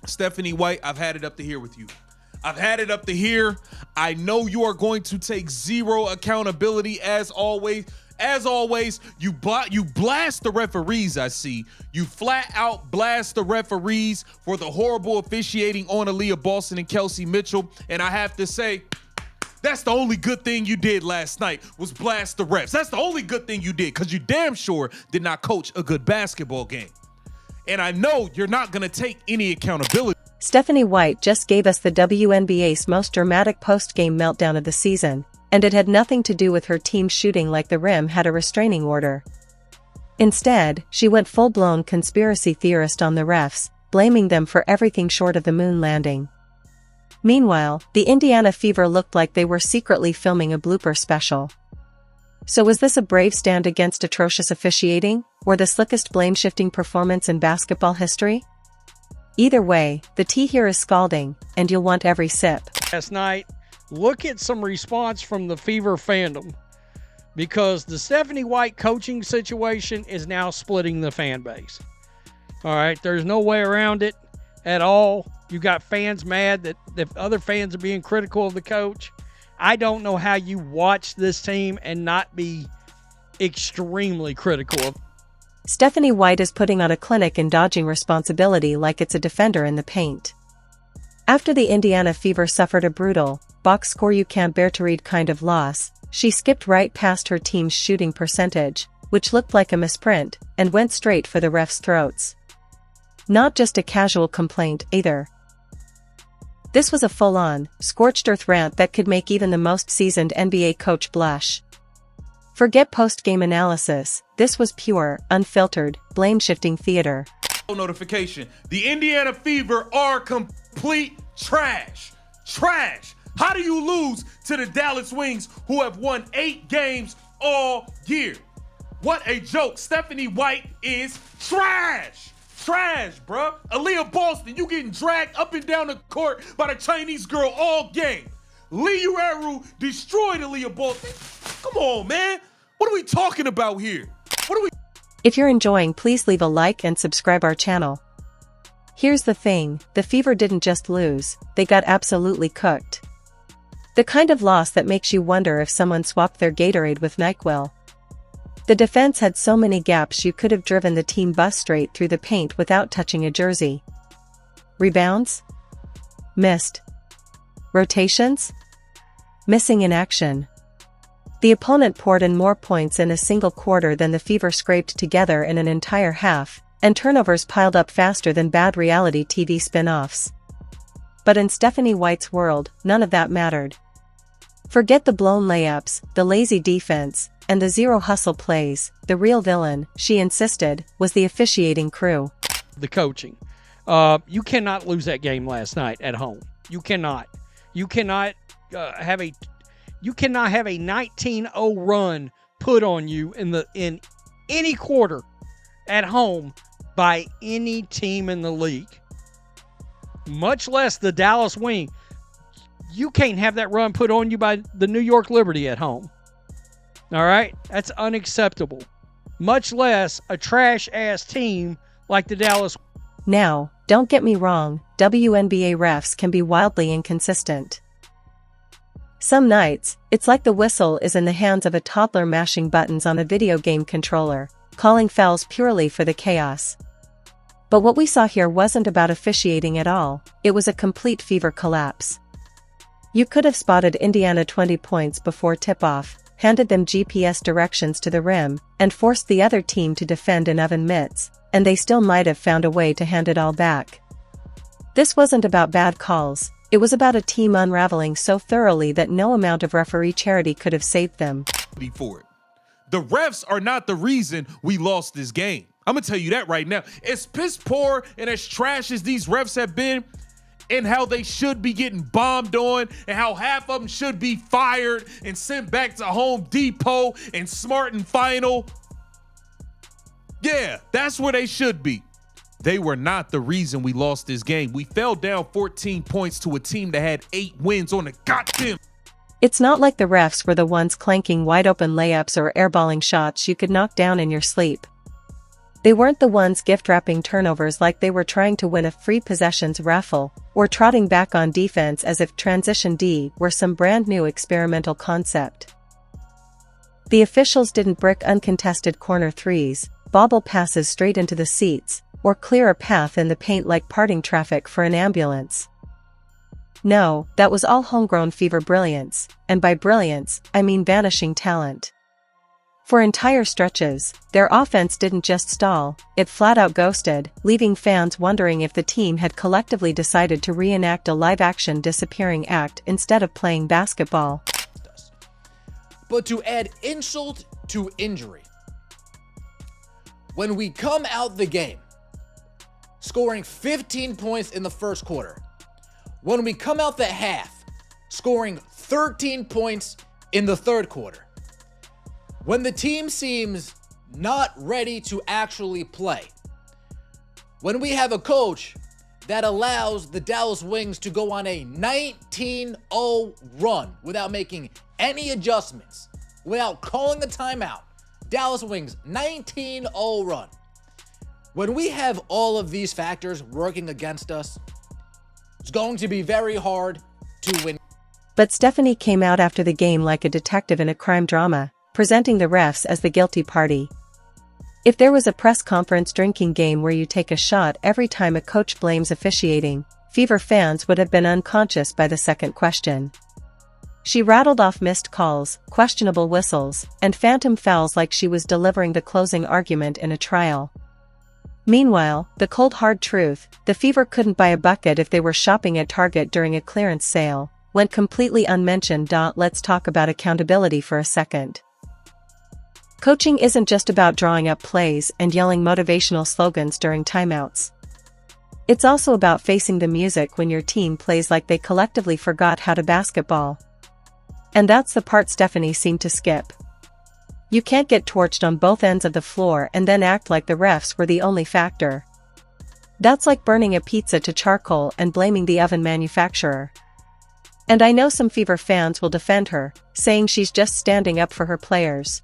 Stephanie White, I've had it up to here with you. I've had it up to here. I know you are going to take zero accountability as always. As always, you blast the referees, I see. You flat out blast the referees for the horrible officiating on Aaliyah Boston and Kelsey Mitchell. And I have to say, that's the only good thing you did last night was blast the refs. That's the only good thing you did, because you damn sure did not coach a good basketball game. And I know you're not going to take any accountability. Stephanie White just gave us the WNBA's most dramatic post-game meltdown of the season, and it had nothing to do with her team shooting like the rim had a restraining order. Instead, she went full-blown conspiracy theorist on the refs, blaming them for everything short of the moon landing. Meanwhile, the Indiana Fever looked like they were secretly filming a blooper special. So was this a brave stand against atrocious officiating, or the slickest blame-shifting performance in basketball history? Either way, the tea here is scalding, and you'll want every sip. Last night, look at some response from the Fever fandom, because the Stephanie White coaching situation is now splitting the fan base. All right, there's no way around it at all. You got fans mad that other fans are being critical of the coach. I don't know how you watch this team and not be extremely critical of. Stephanie White is putting on a clinic in dodging responsibility like it's a defender in the paint. After the Indiana Fever suffered a brutal, box score you can't bear to read kind of loss, she skipped right past her team's shooting percentage, which looked like a misprint, and went straight for the refs' throats. Not just a casual complaint, either. This was a full-on, scorched-earth rant that could make even the most seasoned NBA coach blush. Forget post-game analysis, this was pure, unfiltered, blame-shifting theater. Notification. The Indiana Fever are complete trash. Trash. How do you lose to the Dallas Wings, who have won 8 games all year? What a joke. Stephanie White is trash. Trash, bruh. Aaliyah Boston, you getting dragged up and down the court by the Chinese girl all game. Lee Ueru destroyed Aaliyah Boston. Come on, man. What are we talking about here? If you're enjoying, please leave a like and subscribe our channel. Here's the thing, the Fever didn't just lose, they got absolutely cooked. The kind of loss that makes you wonder if someone swapped their Gatorade with NyQuil. The defense had so many gaps you could have driven the team bus straight through the paint without touching a jersey. Rebounds? Missed. Rotations? Missing in action. The opponent poured in more points in a single quarter than the Fever scraped together in an entire half, and turnovers piled up faster than bad reality TV spin-offs. But in Stephanie White's world, none of that mattered. Forget the blown layups, the lazy defense, and the zero hustle plays. The real villain, she insisted, was the officiating crew. The coaching. You cannot lose that game last night at home. You cannot. You cannot have a 19-0 run put on you in any quarter at home by any team in the league. Much less the Dallas Wing. You can't have that run put on you by the New York Liberty at home. All right? That's unacceptable. Much less a trash-ass team like the Dallas. Now, don't get me wrong, WNBA refs can be wildly inconsistent. Some nights, it's like the whistle is in the hands of a toddler mashing buttons on a video game controller, calling fouls purely for the chaos. But what we saw here wasn't about officiating at all, it was a complete Fever collapse. You could have spotted Indiana 20 points before tip-off, handed them GPS directions to the rim, and forced the other team to defend in oven mitts, and they still might have found a way to hand it all back. This wasn't about bad calls, it was about a team unraveling so thoroughly that no amount of referee charity could have saved them. For it. The refs are not the reason we lost this game. I'm going to tell you that right now. As piss poor and as trash as these refs have been, and how they should be getting bombed on, and how half of them should be fired and sent back to Home Depot and Smart and Final. Yeah, that's where they should be. They were not the reason we lost this game. We fell down 14 points to a team that had 8 wins on the goddamn. It's not like the refs were the ones clanking wide open layups or airballing shots you could knock down in your sleep. They weren't the ones gift-wrapping turnovers like they were trying to win a free possessions raffle, or trotting back on defense as if Transition D were some brand new experimental concept. The officials didn't brick uncontested corner threes, bobble passes straight into the seats, or clear a path in the paint like parting traffic for an ambulance. No, that was all homegrown Fever brilliance, and by brilliance, I mean vanishing talent. For entire stretches, their offense didn't just stall, it flat-out ghosted, leaving fans wondering if the team had collectively decided to reenact a live-action disappearing act instead of playing basketball. But to add insult to injury, when we come out the game, scoring 15 points in the first quarter, when we come out the half, scoring 13 points in the third quarter, when the team seems not ready to actually play, when we have a coach that allows the Dallas Wings to go on a 19-0 run without making any adjustments, without calling a timeout, Dallas Wings 19-0 run. When we have all of these factors working against us, it's going to be very hard to win. But Stephanie came out after the game like a detective in a crime drama, presenting the refs as the guilty party. If there was a press conference drinking game where you take a shot every time a coach blames officiating, Fever fans would have been unconscious by the second question. She rattled off missed calls, questionable whistles, and phantom fouls like she was delivering the closing argument in a trial. Meanwhile, the cold hard truth, the Fever couldn't buy a bucket if they were shopping at Target during a clearance sale, went completely unmentioned. Let's talk about accountability for a second. Coaching isn't just about drawing up plays and yelling motivational slogans during timeouts. It's also about facing the music when your team plays like they collectively forgot how to basketball. And that's the part Stephanie seemed to skip. You can't get torched on both ends of the floor and then act like the refs were the only factor. That's like burning a pizza to charcoal and blaming the oven manufacturer. And I know some Fever fans will defend her, saying she's just standing up for her players.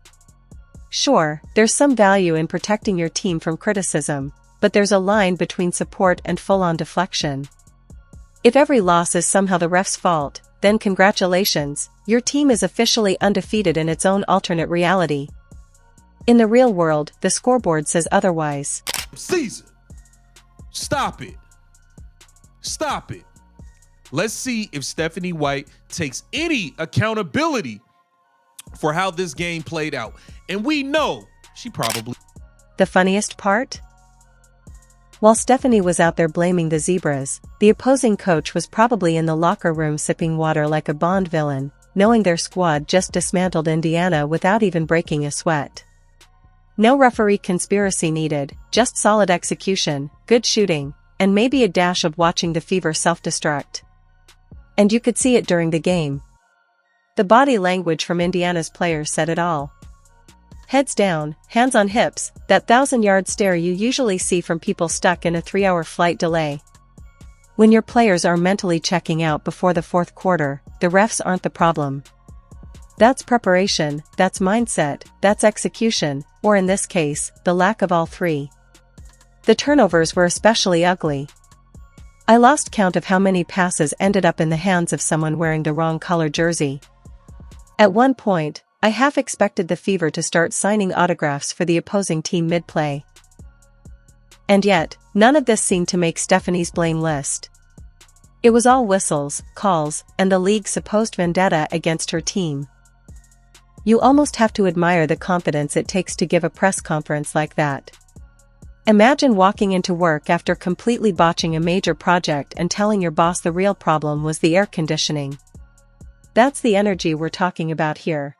Sure, there's some value in protecting your team from criticism, but there's a line between support and full-on deflection. If every loss is somehow the ref's fault, then congratulations, your team is officially undefeated in its own alternate reality. In the real world, the scoreboard says otherwise. Season. Stop it. Stop it. Let's see if Stephanie White takes any accountability for how this game played out. And we know she probably. The funniest part? While Stephanie was out there blaming the Zebras, the opposing coach was probably in the locker room sipping water like a Bond villain, knowing their squad just dismantled Indiana without even breaking a sweat. No referee conspiracy needed, just solid execution, good shooting, and maybe a dash of watching the Fever self-destruct. And you could see it during the game. The body language from Indiana's players said it all. Heads down, hands on hips, that 1,000-yard stare you usually see from people stuck in a 3-hour flight delay. When your players are mentally checking out before the fourth quarter, the refs aren't the problem. That's preparation, that's mindset, that's execution, or in this case, the lack of all three. The turnovers were especially ugly. I lost count of how many passes ended up in the hands of someone wearing the wrong color jersey. At one point, I half expected the Fever to start signing autographs for the opposing team mid-play. And yet, none of this seemed to make Stephanie's blame list. It was all whistles, calls, and the league's supposed vendetta against her team. You almost have to admire the confidence it takes to give a press conference like that. Imagine walking into work after completely botching a major project and telling your boss the real problem was the air conditioning. That's the energy we're talking about here.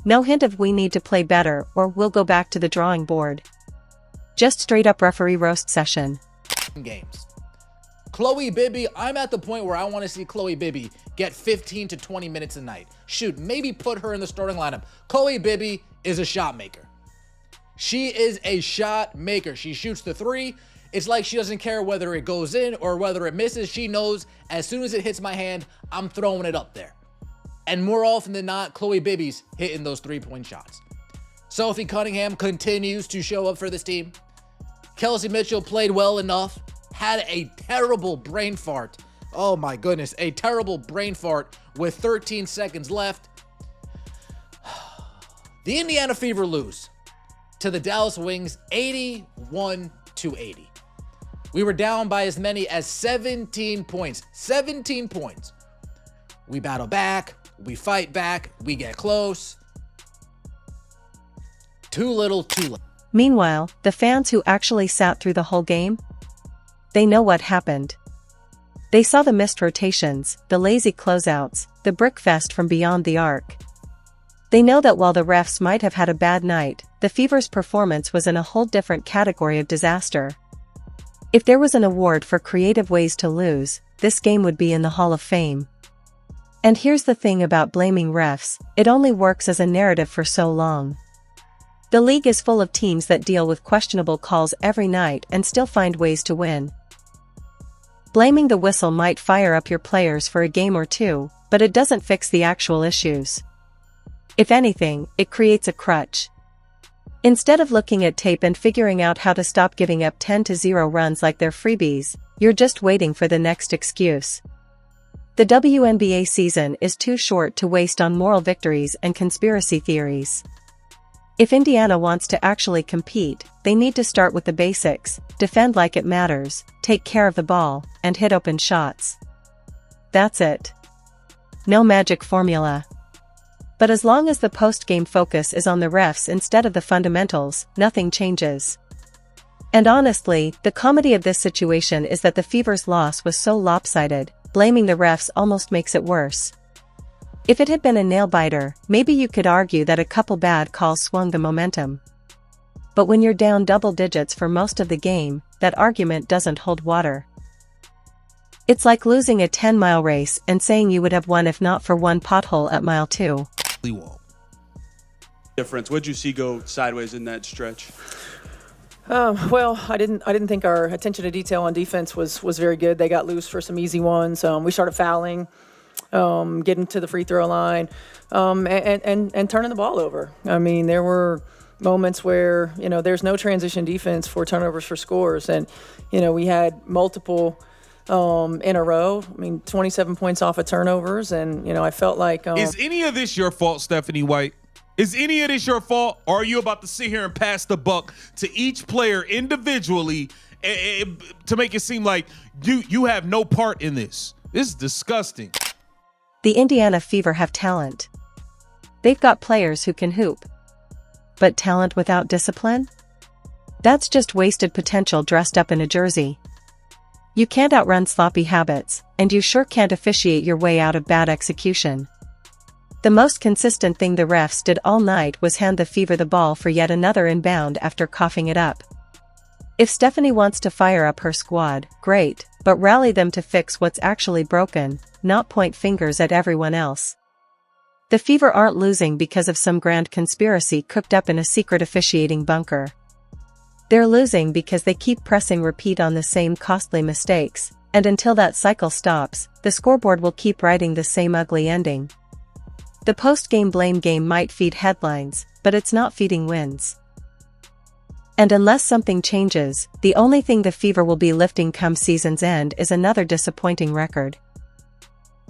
No hint of we need to play better or we'll go back to the drawing board. Just straight up referee roast session. Games. Chloe Bibby, I'm at the point where I want to see Chloe Bibby get 15 to 20 minutes a night. Shoot, maybe put her in the starting lineup. Chloe Bibby is a shot maker. She is a shot maker. She shoots the three. It's like she doesn't care whether it goes in or whether it misses. She knows as soon as it hits my hand, I'm throwing it up there. And more often than not, Chloe Bibby's hitting those three-point shots. Sophie Cunningham continues to show up for this team. Kelsey Mitchell played well enough, had a terrible brain fart. Oh my goodness, a terrible brain fart with 13 seconds left. The Indiana Fever lose to the Dallas Wings 81-80. We were down by as many as 17 points. 17 points. We battle back, we fight back, we get close. Too little, too late. Meanwhile, the fans who actually sat through the whole game, they know what happened. They saw the missed rotations, the lazy closeouts, the brickfest from beyond the arc. They know that while the refs might have had a bad night, the Fever's performance was in a whole different category of disaster. If there was an award for creative ways to lose, this game would be in the Hall of Fame. And here's the thing about blaming refs, it only works as a narrative for so long. The league is full of teams that deal with questionable calls every night and still find ways to win. Blaming the whistle might fire up your players for a game or two, but it doesn't fix the actual issues. If anything, it creates a crutch. Instead of looking at tape and figuring out how to stop giving up 10-0 runs like they're freebies, you're just waiting for the next excuse. The WNBA season is too short to waste on moral victories and conspiracy theories. If Indiana wants to actually compete, they need to start with the basics, defend like it matters, take care of the ball, and hit open shots. That's it. No magic formula. But as long as the post-game focus is on the refs instead of the fundamentals, nothing changes. And honestly, the comedy of this situation is that the Fever's loss was so lopsided, blaming the refs almost makes it worse. If it had been a nail-biter, maybe you could argue that a couple bad calls swung the momentum. But when you're down double digits for most of the game, that argument doesn't hold water. It's like losing a 10-mile race and saying you would have won if not for one pothole at mile 2. Difference. What'd you see go sideways in that stretch? Well, I didn't think our attention to detail on defense was very good. They got loose for some easy ones. We started fouling, getting to the free throw line, and turning the ball over. I mean, there were moments where, there's no transition defense for turnovers for scores. And, we had multiple in a row. I mean, 27 points off of turnovers. And, I felt like... Is any of this your fault, Stephanie White? Is any of this your fault? Or are you about to sit here and pass the buck to each player individually to make it seem like you have no part in this? This is disgusting. The Indiana Fever have talent. They've got players who can hoop. But talent without discipline? That's just wasted potential dressed up in a jersey. You can't outrun sloppy habits, and you sure can't officiate your way out of bad execution. The most consistent thing the refs did all night was hand the Fever the ball for yet another inbound after coughing it up. If Stephanie wants to fire up her squad, great, but rally them to fix what's actually broken, not point fingers at everyone else. The Fever aren't losing because of some grand conspiracy cooked up in a secret officiating bunker. They're losing because they keep pressing repeat on the same costly mistakes, and until that cycle stops, the scoreboard will keep writing the same ugly ending. The post-game blame game might feed headlines, but it's not feeding wins. And unless something changes, the only thing the Fever will be lifting come season's end is another disappointing record.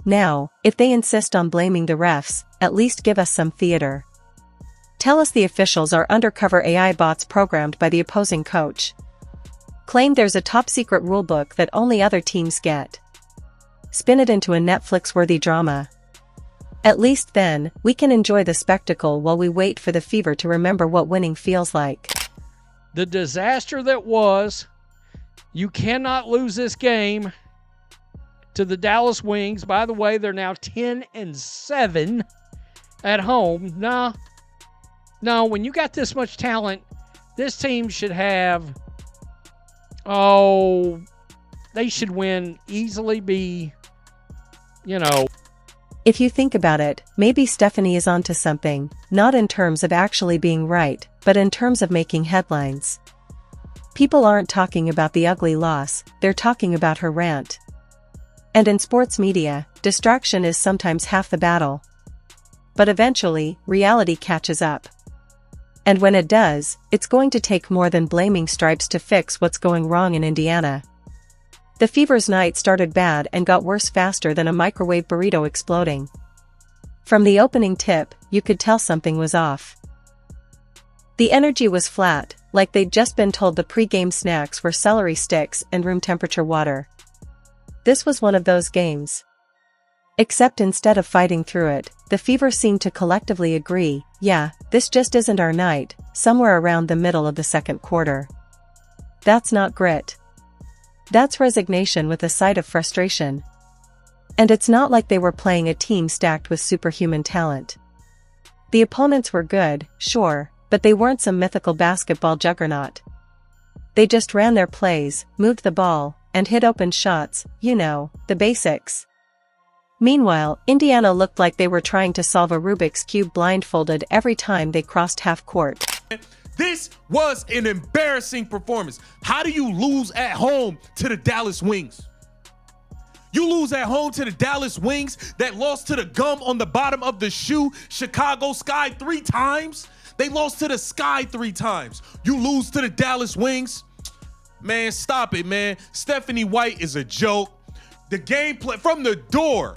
Now, if they insist on blaming the refs, at least give us some theater. Tell us the officials are undercover AI bots programmed by the opposing coach. Claim there's a top-secret rulebook that only other teams get. Spin it into a Netflix-worthy drama. At least then, we can enjoy the spectacle while we wait for the Fever to remember what winning feels like. The disaster that was, you cannot lose this game to the Dallas Wings. By the way, they're now 10-7 at home. No, when you got this much talent, this team should have, they should win, easily be, If you think about it, maybe Stephanie is onto something, not in terms of actually being right, but in terms of making headlines. People aren't talking about the ugly loss, they're talking about her rant. And in sports media, distraction is sometimes half the battle. But eventually, reality catches up. And when it does, it's going to take more than blaming Stripes to fix what's going wrong in Indiana. The Fever's night started bad and got worse faster than a microwave burrito exploding. From the opening tip, you could tell something was off. The energy was flat, like they'd just been told the pre-game snacks were celery sticks and room temperature water. This was one of those games. Except instead of fighting through it, the Fever seemed to collectively agree, yeah, this just isn't our night, somewhere around the middle of the second quarter. That's not grit. That's resignation with a side of frustration. And it's not like they were playing a team stacked with superhuman talent. The opponents were good, sure, but they weren't some mythical basketball juggernaut. They just ran their plays, moved the ball, and hit open shots, the basics. Meanwhile, Indiana looked like they were trying to solve a Rubik's Cube blindfolded every time they crossed half court. This was an embarrassing performance. How do you lose at home to the Dallas Wings? You lose at home to the Dallas Wings that lost to the gum on the bottom of the shoe, Chicago Sky 3 times. They lost to the Sky 3 times. You lose to the Dallas Wings. Man, stop it, man. Stephanie White is a joke. The gameplay from the door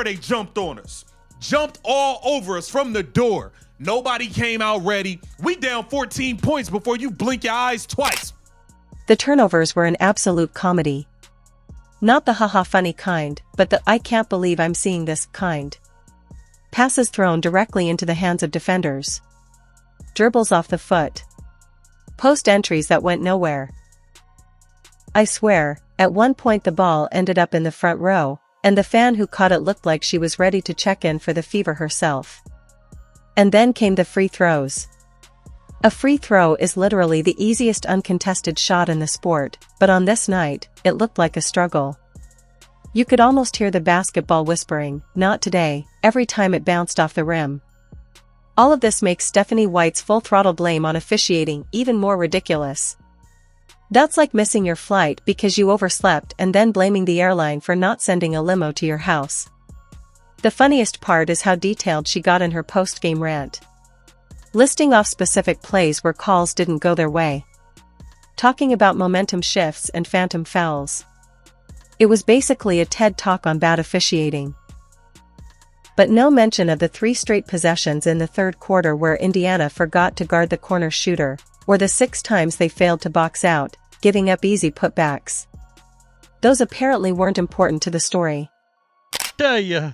they jumped on us. Jumped all over us from the door. Nobody came out ready. We down 14 points before you blink your eyes twice. The turnovers were an absolute comedy. Not the haha funny kind, but the I can't believe I'm seeing this kind. Passes thrown directly into the hands of defenders. Dribbles off the foot. Post entries that went nowhere. I swear, at one point the ball ended up in the front row, and the fan who caught it looked like she was ready to check in for the Fever herself. And then came the free throws. A free throw is literally the easiest uncontested shot in the sport, but on this night, it looked like a struggle. You could almost hear the basketball whispering, "Not today," every time it bounced off the rim. All of this makes Stephanie White's full-throttle blame on officiating even more ridiculous. That's like missing your flight because you overslept and then blaming the airline for not sending a limo to your house. The funniest part is how detailed she got in her post-game rant. Listing off specific plays where calls didn't go their way. Talking about momentum shifts and phantom fouls. It was basically a TED Talk on bad officiating. But no mention of the 3 straight possessions in the third quarter where Indiana forgot to guard the corner shooter, or the 6 times they failed to box out, giving up easy putbacks. Those apparently weren't important to the story. Tell ya,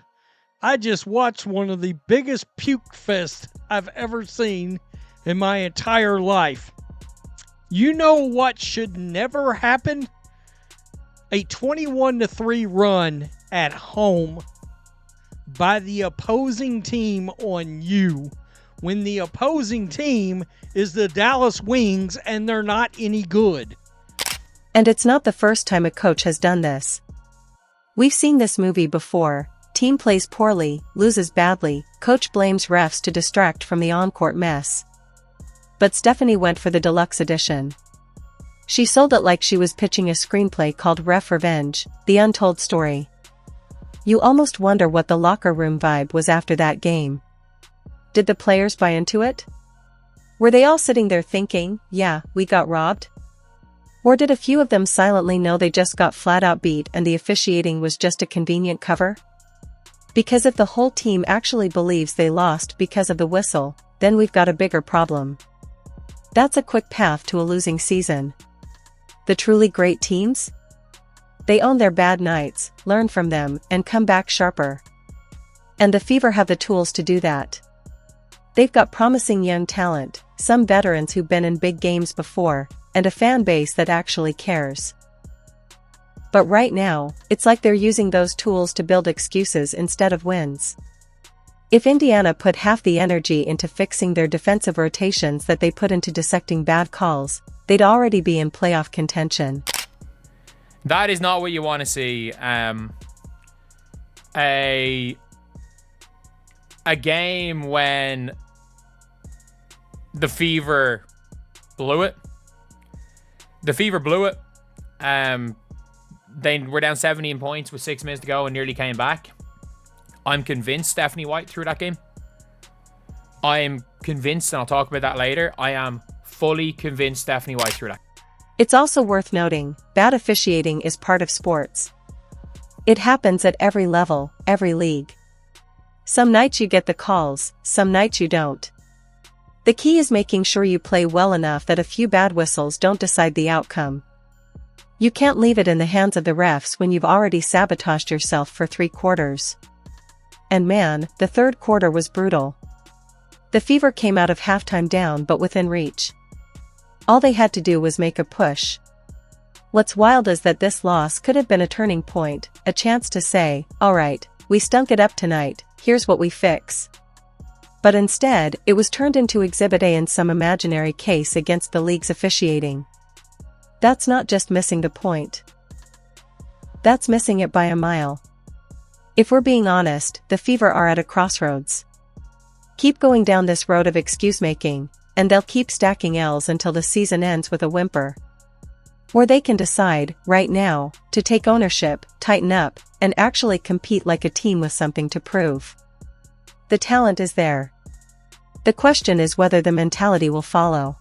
I just watched one of the biggest puke fest I've ever seen in my entire life. You know what should never happen? A 21-3 run at home by the opposing team on you, when the opposing team is the Dallas Wings and they're not any good. And it's not the first time a coach has done this. We've seen this movie before. Team plays poorly, loses badly, coach blames refs to distract from the on-court mess. But Stephanie went for the deluxe edition. She sold it like she was pitching a screenplay called Ref Revenge, The Untold Story. You almost wonder what the locker room vibe was after that game. Did the players buy into it? Were they all sitting there thinking, yeah, we got robbed? Or did a few of them silently know they just got flat out beat and the officiating was just a convenient cover? Because if the whole team actually believes they lost because of the whistle, then we've got a bigger problem. That's a quick path to a losing season. The truly great teams? They own their bad nights, learn from them, and come back sharper. And the Fever have the tools to do that. They've got promising young talent, some veterans who've been in big games before, and a fan base that actually cares. But right now, it's like they're using those tools to build excuses instead of wins. If Indiana put half the energy into fixing their defensive rotations that they put into dissecting bad calls, they'd already be in playoff contention. That is not what you want to see. A game when the Fever blew it. The Fever blew it. They were down 17 points with 6 minutes to go and nearly came back. I'm convinced Stephanie White threw that game. I am convinced, and I'll talk about that later, I am fully convinced Stephanie White threw that. It's also worth noting, bad officiating is part of sports. It happens at every level, every league. Some nights you get the calls, some nights you don't. The key is making sure you play well enough that a few bad whistles don't decide the outcome. You can't leave it in the hands of the refs when you've already sabotaged yourself for 3 quarters. And man, the third quarter was brutal. The Fever came out of halftime down but within reach. All they had to do was make a push. What's wild is that this loss could have been a turning point, a chance to say, alright, we stunk it up tonight, here's what we fix. But instead, it was turned into Exhibit A in some imaginary case against the league's officiating. That's not just missing the point. That's missing it by a mile. If we're being honest, the Fever are at a crossroads. Keep going down this road of excuse-making, and they'll keep stacking L's until the season ends with a whimper. Or they can decide, right now, to take ownership, tighten up, and actually compete like a team with something to prove. The talent is there. The question is whether the mentality will follow.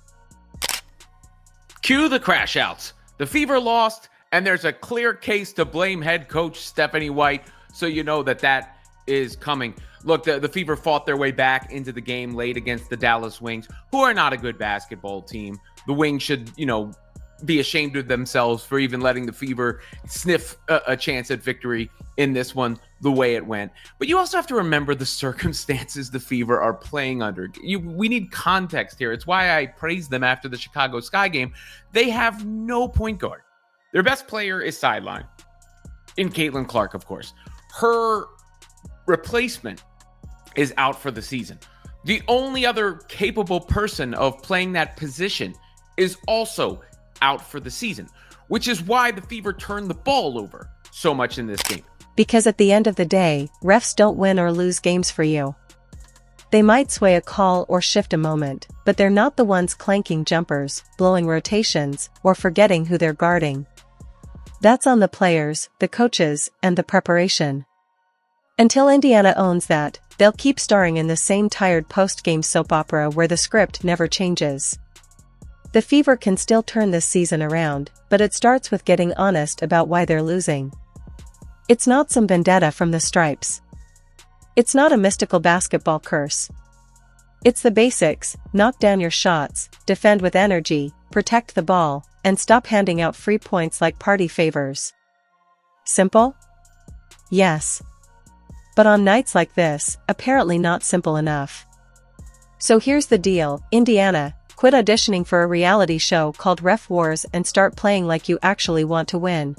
Cue the crash outs. The Fever lost, and there's a clear case to blame head coach Stephanie White, so you know that is coming. Look, the Fever fought their way back into the game late against the Dallas Wings, who are not a good basketball team. The Wings should, be ashamed of themselves for even letting the Fever sniff a chance at victory in this one the way it went. But you also have to remember the circumstances the Fever are playing under. We need context here. It's why I praised them after the Chicago Sky game. They have no point guard. Their best player is sidelined, in Caitlin Clark, of course. Her replacement is out for the season. The only other capable person of playing that position is also out for the season, which is why the Fever turned the ball over so much in this game. Because at the end of the day, refs don't win or lose games for you. They might sway a call or shift a moment, but they're not the ones clanking jumpers, blowing rotations, or forgetting who they're guarding. That's on the players, the coaches, and the preparation. Until Indiana owns that, they'll keep starring in the same tired post-game soap opera where the script never changes. The Fever can still turn this season around, but it starts with getting honest about why they're losing. It's not some vendetta from the Stripes. It's not a mystical basketball curse. It's the basics: knock down your shots, defend with energy, protect the ball, and stop handing out free points like party favors. Simple? Yes. But on nights like this, apparently not simple enough. So here's the deal, Indiana, quit auditioning for a reality show called Ref Wars and start playing like you actually want to win.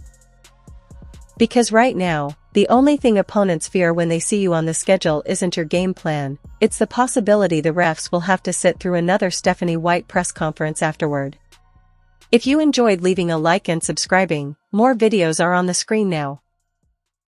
Because right now, the only thing opponents fear when they see you on the schedule isn't your game plan, it's the possibility the refs will have to sit through another Stephanie White press conference afterward. If you enjoyed leaving a like and subscribing, more videos are on the screen now.